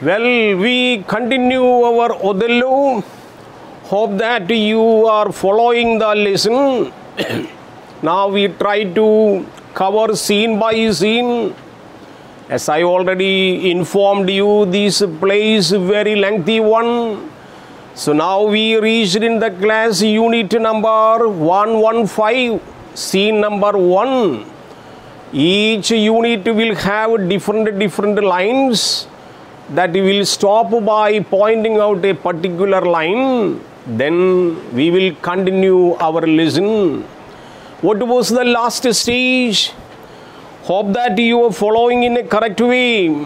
Well, we continue our Othello. Hope that you are following the lesson. Now we try to cover scene by scene. As I already informed you, this play is a very lengthy one. So now we reached in the class unit number 115, scene number 1. Each unit will have different lines that will stop by pointing out a particular line. Then we will continue our lesson. What was the last stage? Hope that you are following in a correct way.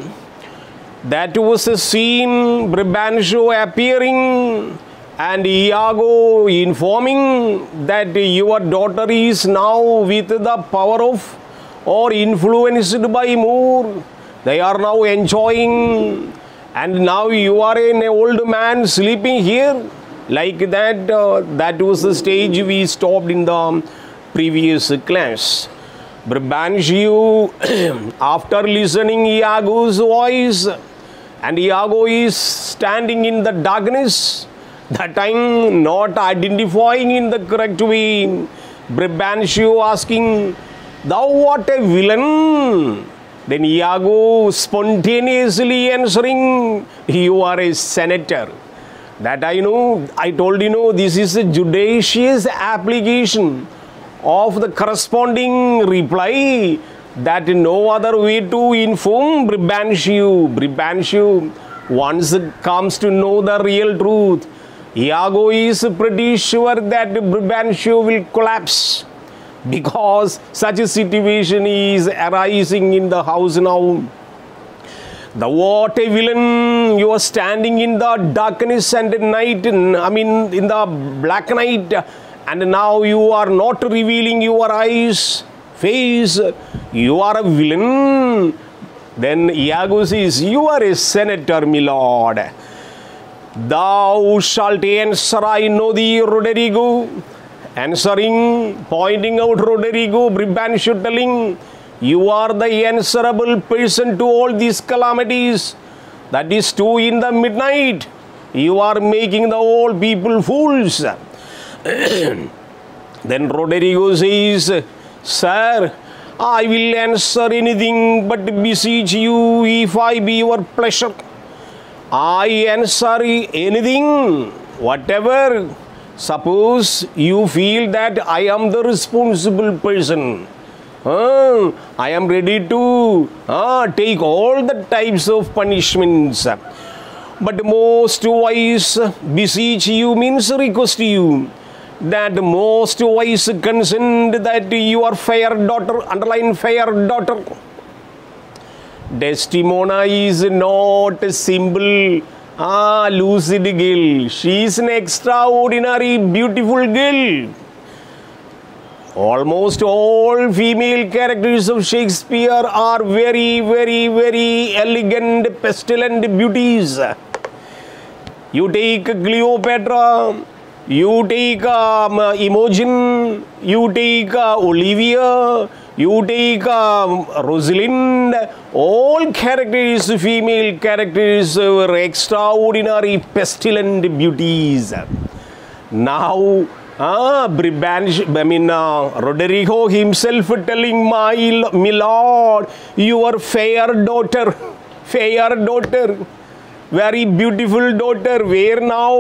That was a scene, Brabantio appearing and Iago informing that your daughter is now with the power of or influenced by Moore. They are now enjoying, and now you are an old man sleeping here. Like that, that was the stage we stopped in the previous class. Brabantio, after listening Iago's voice, and Iago is standing in the darkness, that time not identifying in the correct way. Brabantio asking, "Thou art a villain." Then Iago spontaneously answering, "You are a senator." That I know, I told you know, this is a judicious application of the corresponding reply, that no other way to inform Brabantio. Brabantio once comes to know the real truth, Iago is pretty sure that Brabantio will collapse, because such a situation is arising in the house now. The what a villain, you are standing in the darkness and night, in the black night, and now you are not revealing your eyes, face, you are a villain. Then Iago says, "You are a senator, my lord. Thou shalt answer, I know thee, Roderigo." Answering, pointing out Roderigo, Brabantio telling, "You are the answerable person to all these calamities. That is too in the midnight. You are making the old people fools." Then Roderigo says, "Sir, I will answer anything but beseech you if I be your pleasure. I answer anything, whatever. Suppose you feel that I am the responsible person. I am ready to take all the types of punishments. But most wise beseech you means request you, that most wise consent that your fair daughter," underline fair daughter. Desdemona is not a simple lucid girl. She is an extraordinary beautiful girl. Almost all female characters of Shakespeare are very elegant, pestilent beauties. You take Cleopatra, you take Imogen, you take Olivia, you take Rosalind. All characters, female characters, were extraordinary, pestilent beauties. Now, Roderigo himself telling, my lord, your fair daughter, very beautiful daughter, where now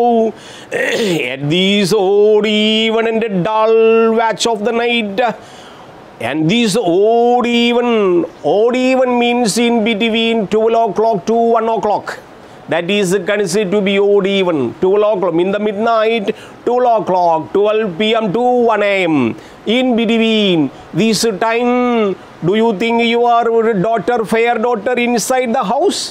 at these odd even and dull watch of the night, and this odd even means in between 12 o'clock to 1 o'clock. That is considered to be odd even. 12 o'clock in the midnight, 12 o'clock, 12 p.m. to 1 a.m. In between this time, do you think your daughter, fair daughter, inside the house?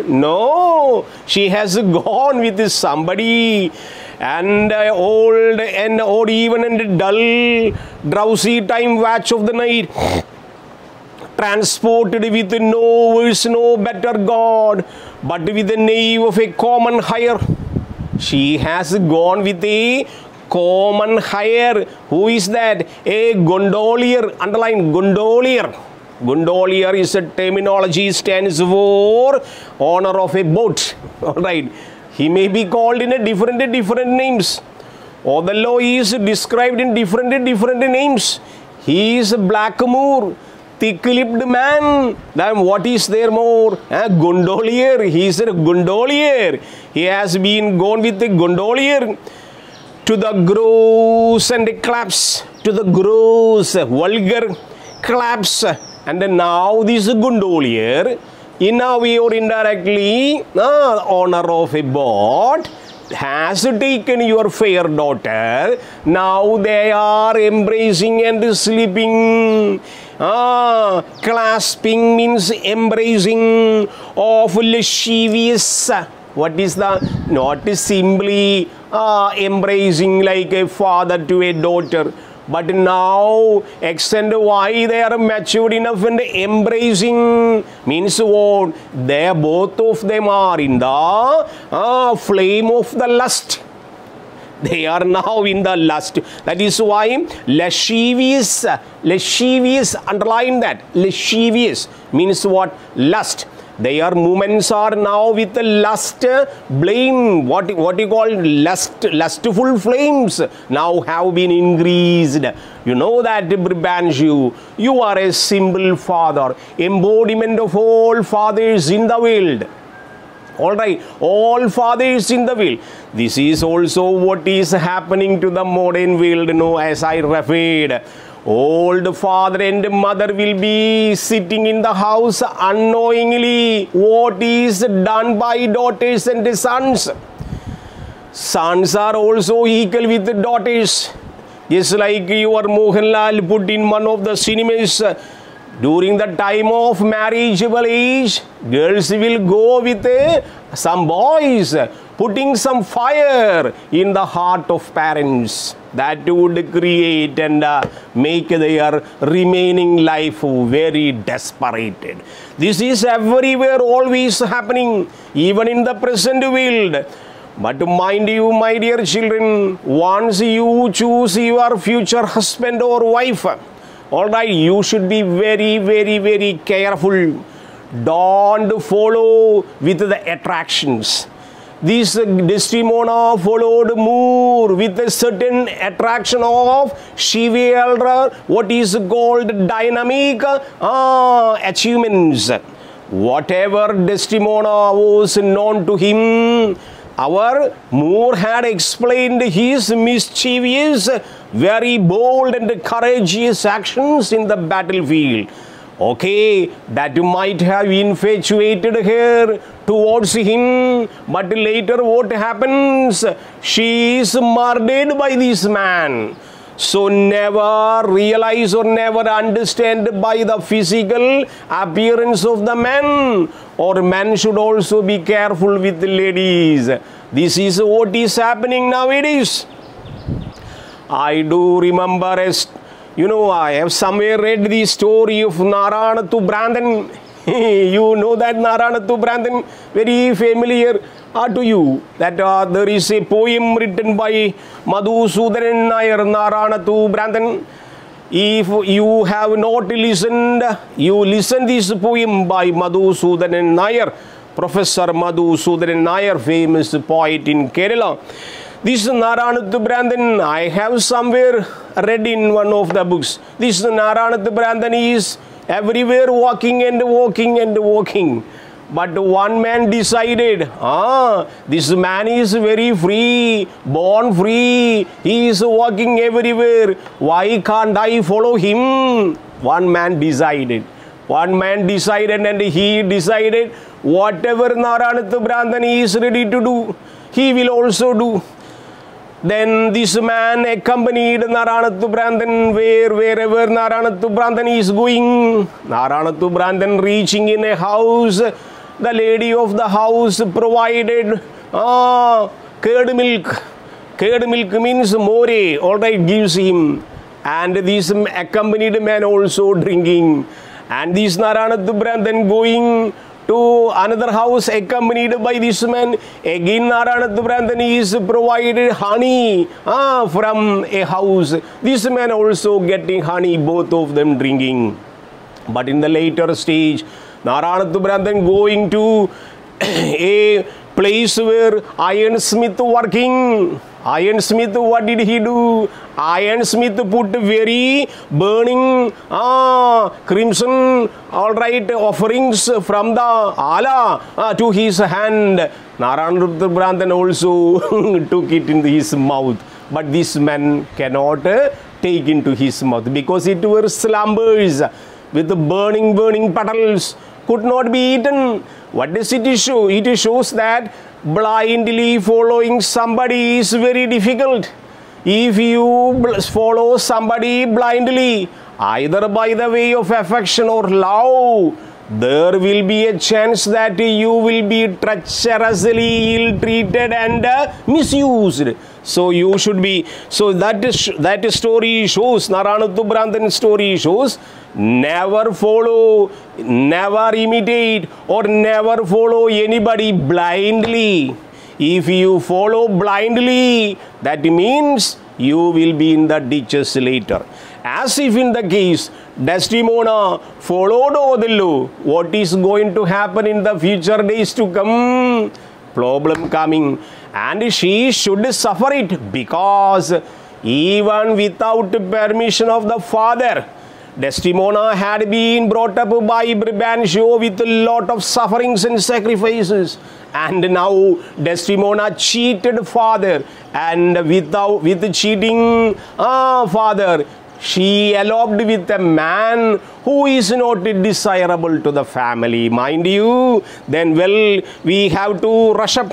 No, she has gone with somebody, and old and odd even and dull, drowsy time watch of the night, transported with no worse, no better God, but with the name of a common hire. She has gone with a common hire. Who is that? A gondolier, underline gondolier. Gondolier is a terminology, stands for owner of a boat. Alright. He may be called in a different names. Othello is described in different names. He is a blackamoor, thick-lipped man. Then what is there more? A gondolier. He is a gondolier. He has been gone with the gondolier to the gross and claps, to the gross, vulgar claps. And now this gondolier, in a way or indirectly, owner of a boat, has taken your fair daughter. Now they are embracing and sleeping. Clasping means embracing of lascivious. What is the? Not simply embracing like a father to a daughter. But now, X and Y, they are matured enough and embracing means what? They both of them are in the flame of the lust. They are now in the lust. That is why lascivious, underline that. Lascivious means what? Lust. Their movements are now with the lust, blame, what you call lustful flames now have been increased. You know that, Banju, you are a simple father, embodiment of all fathers in the world. Alright, all fathers in the world. This is also what is happening to the modern world, as I referred. Old father and mother will be sitting in the house unknowingly what is done by daughters and sons. Sons are also equal with the daughters. Just like your Mohanlal put in one of the cinemas, during the time of marriageable age, girls will go with some boys, putting some fire in the heart of parents. That would create and make their remaining life very desperate. This is everywhere always happening, even in the present world. But mind you, my dear children, once you choose your future husband or wife, alright, you should be very careful. Don't follow with the attractions. This Desdemona followed more with a certain attraction of chivalry, what is called dynamic achievements. Whatever Desdemona was known to him, our Moore had explained his mischievous, very bold and courageous actions in the battlefield. Okay, that might have infatuated her towards him, but later what happens? She is murdered by this man. So never realize or never understand by the physical appearance of the man, or men should also be careful with the ladies. This is what is happening nowadays. I do remember, I have somewhere read the story of Naranathu Brandon. You know that Naranathu Brandon, very familiar to you. That there is a poem written by Madhusudanan Nair, Naranathu Brandon. If you have not listened, you listen this poem by Madhusudanan Nair, Professor Madhusudanan Nair, famous poet in Kerala. This Naranathu Brandon, I have somewhere read in one of the books. This Naranathu Brandon is everywhere walking and walking and walking. But one man decided, this man is very free, born free. He is walking everywhere. Why can't I follow him? One man decided. And he decided whatever Naranathu Brandon is ready to do, he will also do. Then this man accompanied Naranathu Brandon wherever Naranathu Brandon is going. Naranathu Brandon reaching in a house, the lady of the house provided curd milk. Curd milk means more, alright, gives him. And this accompanied man also drinking. And this Naranathu Brandon going to another house accompanied by this man. Again Naranathu Brandon is provided honey from a house. This man also getting honey, both of them drinking. But in the later stage, Naranath Brandhan going to a place where ironsmith working. Ironsmith, what did he do? Ironsmith put very burning crimson, all right, offerings from the Allah to his hand. Naranath Brandhan also took it in his mouth. But this man cannot take into his mouth because it were slumbers with the burning petals, could not be eaten. What does it show? It shows that blindly following somebody is very difficult. If you follow somebody blindly, either by the way of affection or love, there will be a chance that you will be treacherously ill-treated and misused. So you should be, so that story shows, Naranath Brandhan's story shows, never follow, never imitate, or never follow anybody blindly. If you follow blindly, that means you will be in the ditches later. As if in the case, Desdemona followed Othello, what is going to happen in the future days to come? Problem coming. And she should suffer it, because even without permission of the father, Desdemona had been brought up by Brabantio with a lot of sufferings and sacrifices. And now Desdemona cheated father, and with cheating father, she eloped with a man who is not desirable to the family, mind you. Then, well, we have to rush up.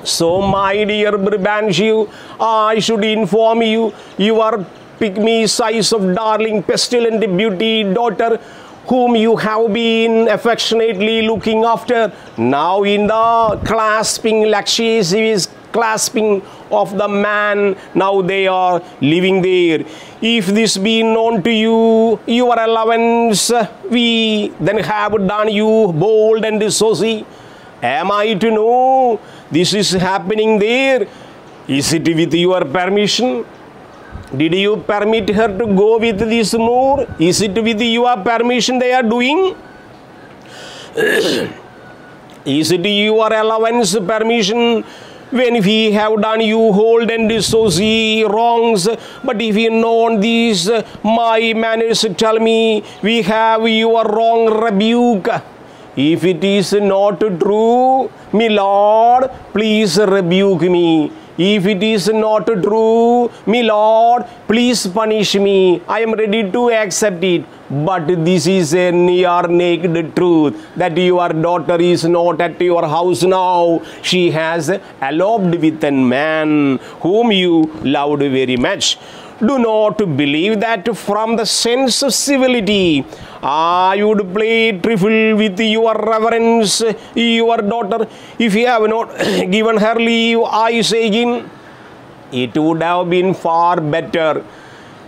So, my dear Brabantio, I should inform you, your pygmy size of darling, pestilent beauty daughter, whom you have been affectionately looking after, now in the clasping, lascivious clasping of the man, now they are living there. If this be known to you, your allowance, we then have done you bold and saucy. Am I to know this is happening there? Is it with your permission? Did you permit her to go with this Moor? Is it with your permission they are doing? Is it your allowance, permission, when we have done you hold and saucy wrongs? But if you know these, my manners tell me, we have your wrong rebuke. If it is not true, my Lord, please rebuke me. If it is not true, my Lord, please punish me. I am ready to accept it. But this is a near naked truth, that your daughter is not at your house now. She has eloped with a man whom you loved very much. Do not believe that from the sense of civility I would play trifle with your reverence, your daughter. If you have not given her leave, I say again, it would have been far better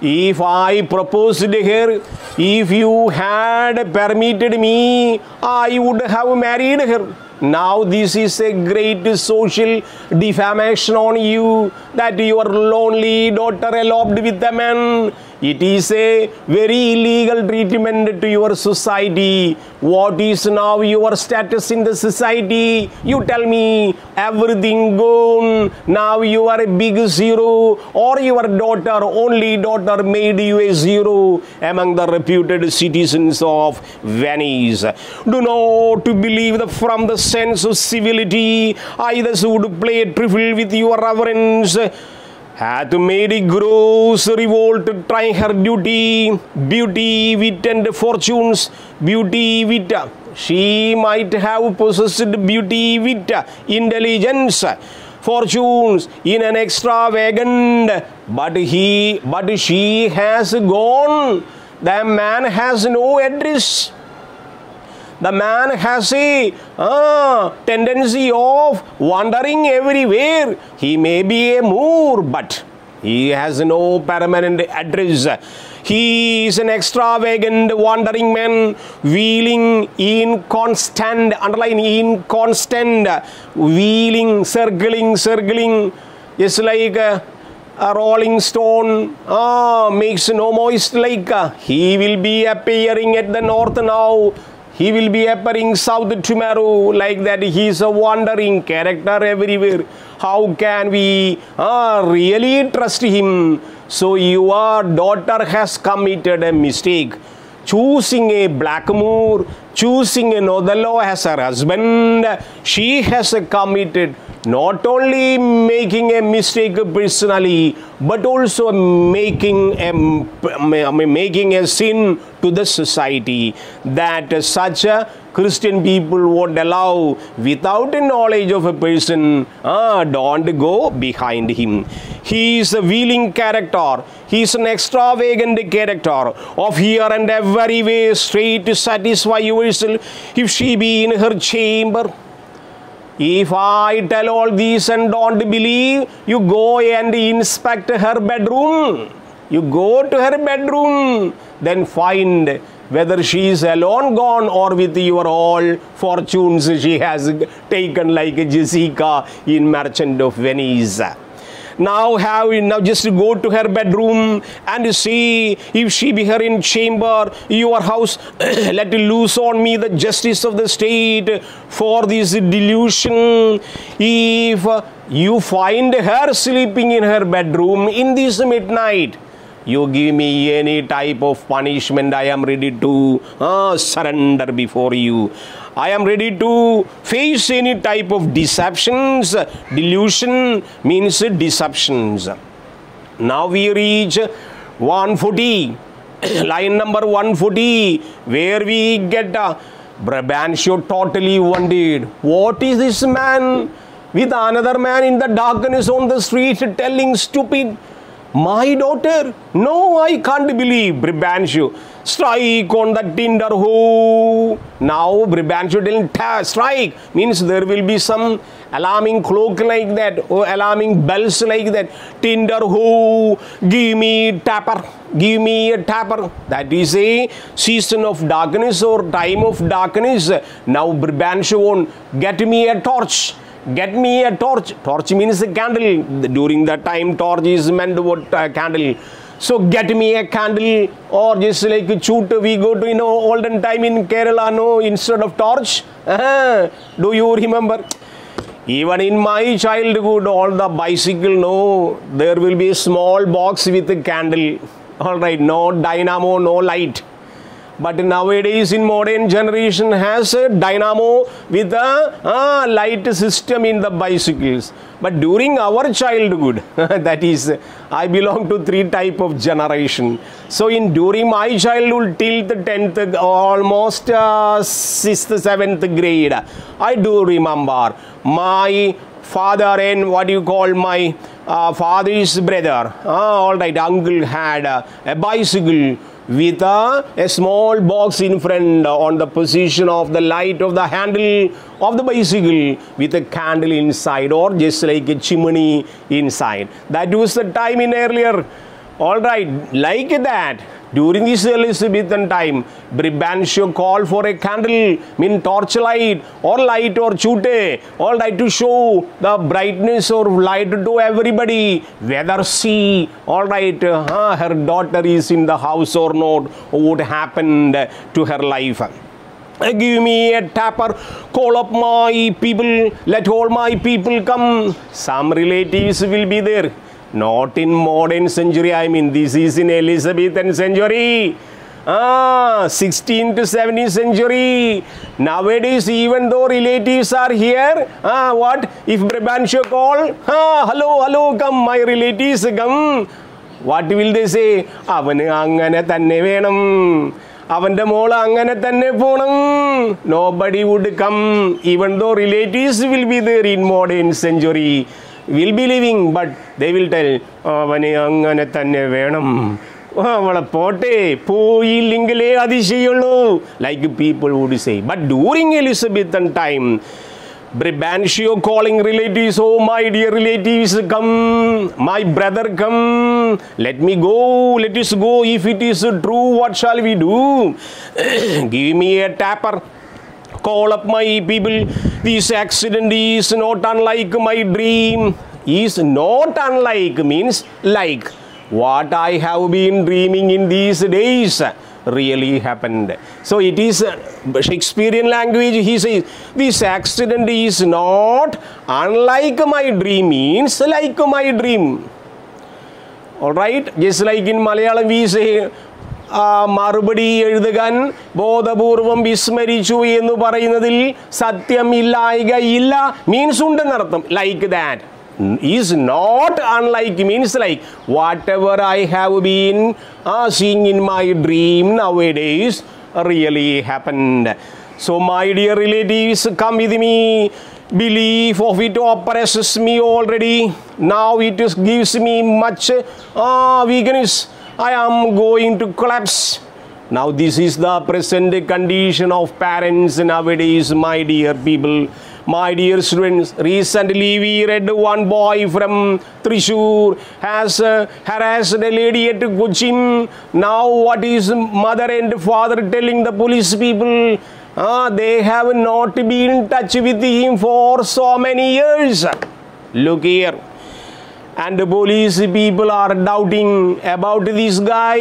if I proposed her. If you had permitted me, I would have married her. Now this is a great social defamation on you, that your lonely daughter eloped with a man. It is a very illegal treatment to your society. What is now your status in the society? You tell me. Everything gone. Now you are a big zero, or your daughter, only daughter, made you a zero among the reputed citizens of Venice. Do not believe that from the sense of civility I thus would play a trifle with your reverence. Hath made a gross revolt, trying her duty, beauty, wit, and fortunes. Beauty, wit. She might have possessed beauty, wit, intelligence, fortunes in an extravagant, but she has gone. The man has no address. The man has a tendency of wandering everywhere. He may be a Moor, but he has no permanent address. He is an extravagant wandering man, wheeling in constant, underline in constant, wheeling, circling, just like a rolling stone makes no moist lake. He will be appearing at the north now. He will be appearing south tomorrow. Like that, he is a wandering character everywhere. How can we really trust him? So your daughter has committed a mistake, choosing a blackamoor, choosing an Othello as her husband. She has committed not only making a mistake personally, but also making a sin to the society, that such Christian people would allow without a knowledge of a person. Don't go behind him. He is a wheeling character. He is an extravagant character of here and every way straight to satisfy yourself. If she be in her chamber, if I tell all this and don't believe, you go and inspect her bedroom. You go to her bedroom, then find whether she is alone gone or with your all fortunes she has taken, like Jessica in Merchant of Venice. Now just go to her bedroom and see if she be her in chamber, your house. Let loose on me the justice of the state for this delusion. If you find her sleeping in her bedroom in this midnight, you give me any type of punishment, I am ready to surrender before you. I am ready to face any type of deceptions. Delusion means deceptions. Now we reach 140, line number 140, where we get Brabantio totally wondered. What is this man with another man in the darkness on the street telling stupid? My daughter? No, I can't believe. Brabantio, strike on the tinder hoe. Now Brabantio didn't strike. Means there will be some alarming cloak like that, or alarming bells like that. Tinder hoe, give me tapper. Give me a tapper. That is a season of darkness or time of darkness. Now Brabantio won't get me a torch. Get me a torch. Torch means a candle. During that time, torch is meant what candle. So get me a candle, or just like a shoot. We go to olden time in Kerala, no, instead of torch. Do you remember? Even in my childhood, all the bicycle, no, there will be a small box with a candle. All right, no dynamo, no light. But nowadays in modern generation has a dynamo with a light system in the bicycles. But during our childhood, that is, I belong to 3 type of generation. So during my childhood till the 10th, almost 6th, 7th grade, I do remember my father and my father's brother, all right, uncle had a bicycle with a small box in front on the position of the light of the handle of the bicycle with a candle inside, or just like a chimney inside. That was the time in earlier. All right, like that. During this Elizabethan time, Brabantio called for a candle, mean torchlight or light or chute, all right, to show the brightness or light to everybody, whether she, all right, her daughter is in the house or not, or what happened to her life. Give me a tapper, call up my people, let all my people come. Some relatives will be there. Not in modern century, I mean, this is in Elizabethan century. 16th to 17th century. Nowadays, even though relatives are here, what? If Brabantio call, hello, come, my relatives come. What will they say? Avanu angane thanne venam. Avante mole angane thanne ponam. Nobody would come, even though relatives will be there in modern century. Will be living, but they will tell, avane angane thanne venam. Like people would say. But during Elizabethan time, Brabantio calling relatives, oh my dear relatives, come, my brother come, let me go, let us go, if it is true, what shall we do? Give me a tapper, call up my people, this accident is not unlike my dream. is not unlike means like what I have been dreaming in these days really happened. So it is Shakespearean language. He says this accident is not unlike my dream means like my dream. Alright, just like in Malayalam we say മറുപടി എഴുതുകാൻ ബോധപൂർവം വിസ്മരിച്ചു എന്ന് പറയുന്നതിൽ സത്യമില്ലായ്ക ഇല്ല means ഉണ്ടെന്നർത്ഥം. Like that is not unlike means like whatever I have been seeing in my dream nowadays really happened. So my dear relatives, come with me. Belief of it oppresses me already. Now it gives me much weakness. I am going to collapse. Now this is the present condition of parents nowadays, my dear people, my dear students. Recently we read one boy from Thrissur has harassed a lady at Cochin. Now what is mother and father telling the police people? They have not been in touch with him for so many years. Look here. And the police people are doubting about this guy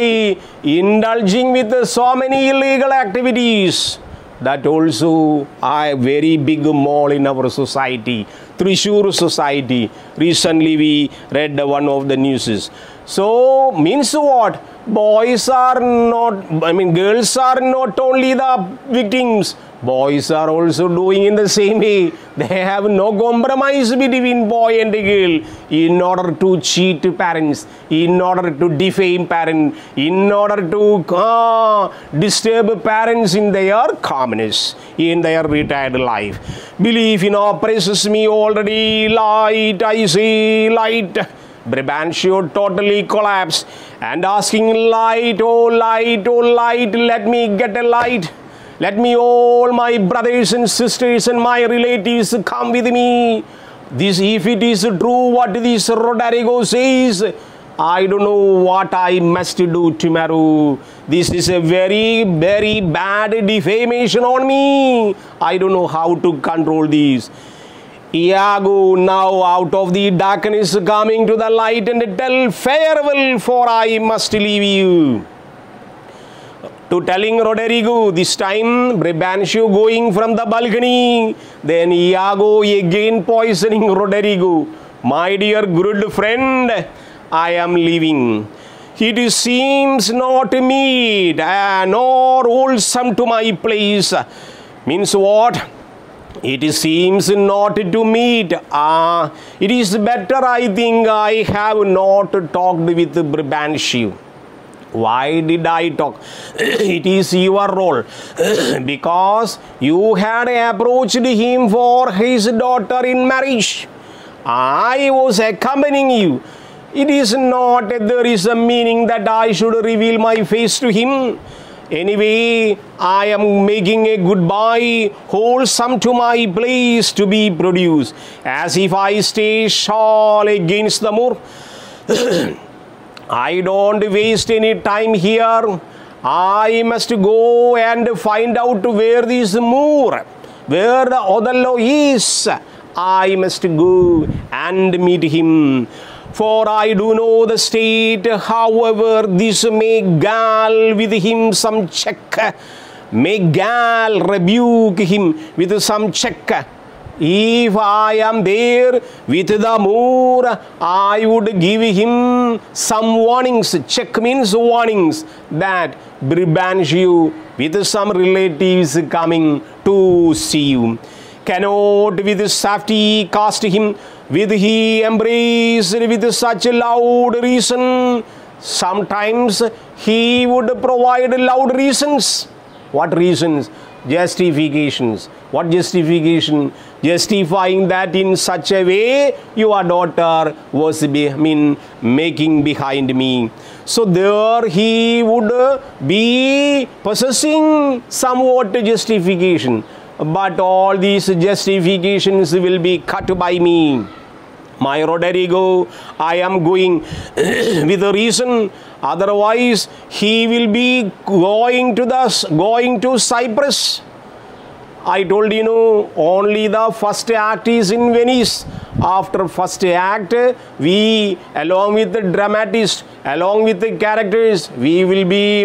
indulging with so many illegal activities. That also a very big mole in our society, Thrissur society. Recently we read one of the newses. So means what? Boys are not, girls are not only the victims. Boys are also doing in the same way. They have no compromise between boy and girl in order to cheat parents, in order to defame parents, in order to disturb parents in their calmness, in their retired life. Belief oppresses me already. Light, I say light. Brabantio totally collapsed and asking light, oh light, oh light, let me get a light. Let me, all my brothers and sisters and my relatives, come with me. This, if it is true what this Rodrigo says, I don't know what I must do tomorrow. This is a very, very bad defamation on me. I don't know how to control this. Iago, now out of the darkness coming to the light and tell farewell, for I must leave you. To telling Rodrigo, this time Brabantio going from the balcony, then Iago again poisoning Rodrigo. My dear good friend, I am leaving. It seems not meet nor wholesome to my place. Means what? It seems not to meet. It is better, I think, I have not talked with Brabantio. Why did I talk? It is your role. Because you had approached him for his daughter in marriage. I was accompanying you. It is not that there is a meaning that I should reveal my face to him. Anyway, I am making a goodbye wholesome to my place to be produced, as if I stay shawl against the moor. I don't waste any time here. I must go and find out where this moor, where the Othello is. I must go and meet him. For I do know the state, however, this may gall with him some check. May gall rebuke him with some check. If I am there with the moor, I would give him some warnings. Check means warnings that Brabantio with some relatives coming to see you. Cannot with safety cast him, with he embraced with such loud reason. Sometimes he would provide loud reasons. What reasons? Justifications. What justification? Justifying that in such a way your daughter was making behind me. So there he would be possessing somewhat justification. But all these justifications will be cut by me. My Rodrigo, I am going with a reason. Otherwise, he will be going to Cyprus. I told you, only the first act is in Venice. after first act, we, along with the dramatist, along with the characters,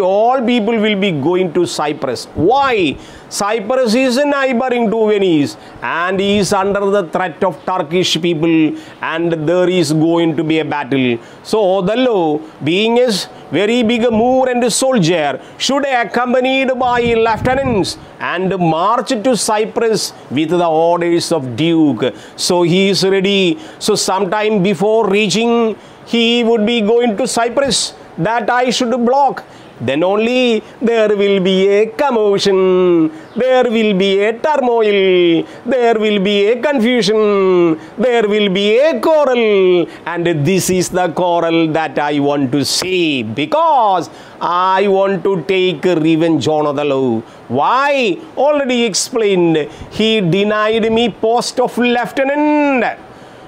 all people will be going to Cyprus. Why? Cyprus is neighboring to Venice and is under the threat of Turkish people, and there is going to be a battle. So Othello, being a very big Moor and soldier, should be accompanied by lieutenants and march to Cyprus with the orders of Duke. So he is ready. So sometime before reaching, he would be going to Cyprus, that I should block. Then only there will be a commotion, there will be a turmoil, there will be a confusion, there will be a quarrel, and this is the quarrel that I want to see, because I want to take revenge on Othello. Why? Already explained. He denied me post of lieutenant.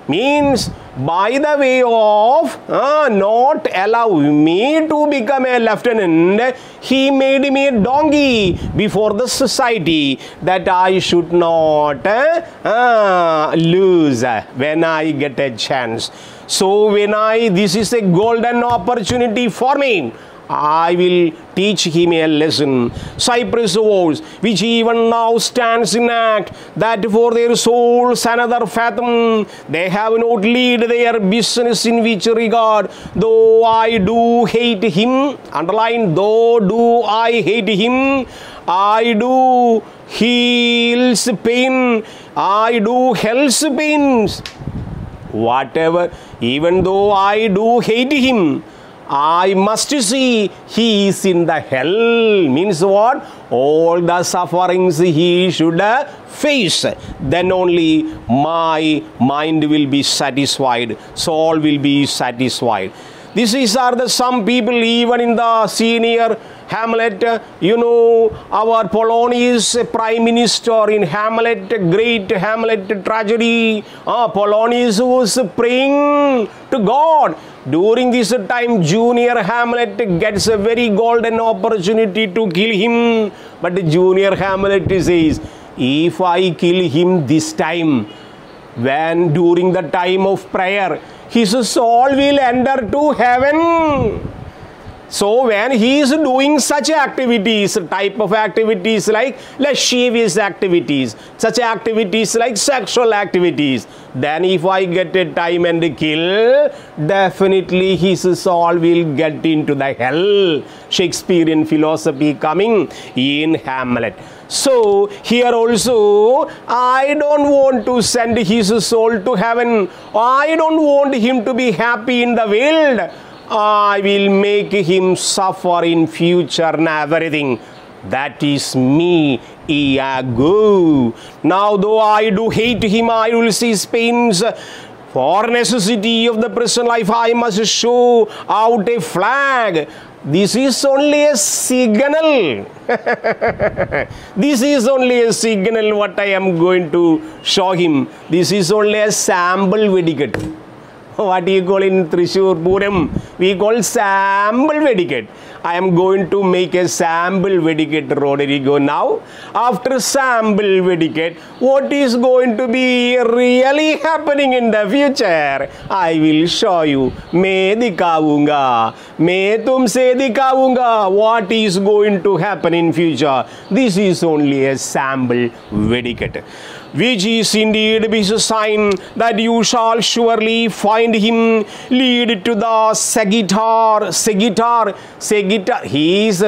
Means by the way of not allow me to become a lieutenant, he made me a donkey before the society, that I should not lose when I get a chance. So this is a golden opportunity for me. I will teach him a lesson. Cyprus wars, which even now stands in act, that for their souls another fathom, they have not lead their business in which regard. Though I do hate him, underline, though do I hate him, I do heals pain, I do hell's pains. Whatever, even though I do hate him, I must see he is in the hell. Means what? All the sufferings he should face. Then only my mind will be satisfied, soul will be satisfied. These are the some people even in the senior Hamlet. You know, our Polonius prime minister in Hamlet, great Hamlet tragedy. Polonius was praying to God. During this time, junior Hamlet gets a very golden opportunity to kill him. But junior Hamlet says, if I kill him this time, when during the time of prayer, his soul will enter to heaven. So when he is doing such activities, type of activities like lascivious activities, such activities like sexual activities, then if I get a time and kill, definitely his soul will get into the hell. Shakespearean philosophy coming in Hamlet. So here also, I don't want to send his soul to heaven. I don't want him to be happy in the world. I will make him suffer in future and everything. That is me, Iago. Now though I do hate him, I will see his pains. For necessity of the present life, I must show out a flag. This is only a signal. This is only a signal what I am going to show him. This is only a sample vedicate. What do you call in Thrissur Puram? We call sample vedicate. I am going to make a sample vedicate, Rodrigo. Now, after sample vedicate, what is going to be really happening in the future? I will show you. Main dikhavunga. Main tumse dikhavunga. What is going to happen in future? This is only a sample vedicate, which is indeed a sign that you shall surely find him lead to the Sagitar.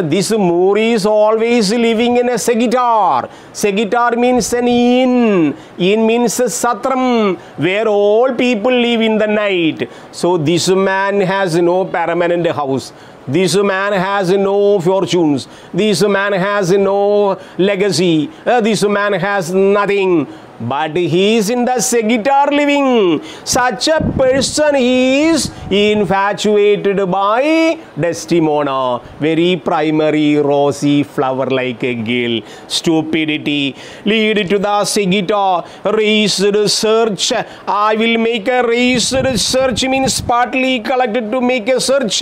This Moor is always living in a Sagitar. Sagitar means an inn. Inn means a satram, where all people live in the night. So this man has no permanent house. This man has no fortunes. This man has no legacy. This man has nothing. But he is in the Sagitar living. Such a person is infatuated by Desdemona, very primary rosy flower like a girl. Stupidity lead to the Sagitar. Raised search. I will make a raised search means partly collected to make a search.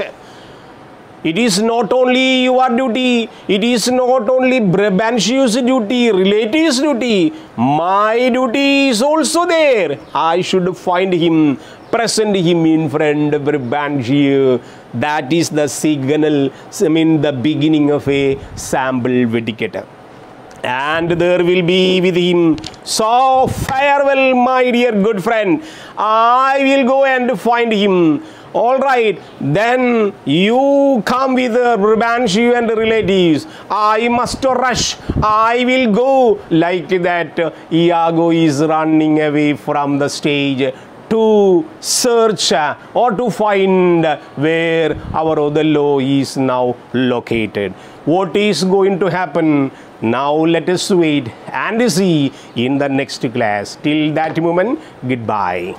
It is not only your duty, it is not only Brabantio's duty, relatives' duty, my duty is also there. I should find him, present him in front of Brabantio. That is the signal, the beginning of a sample etiquette. And there will be with him. So farewell, my dear good friend. I will go and find him. All right, then you come with Brabantio and relatives. I must rush. I will go. Like that, Iago is running away from the stage to search or to find where our Othello is now located. What is going to happen? Now let us wait and see in the next class. Till that moment, goodbye.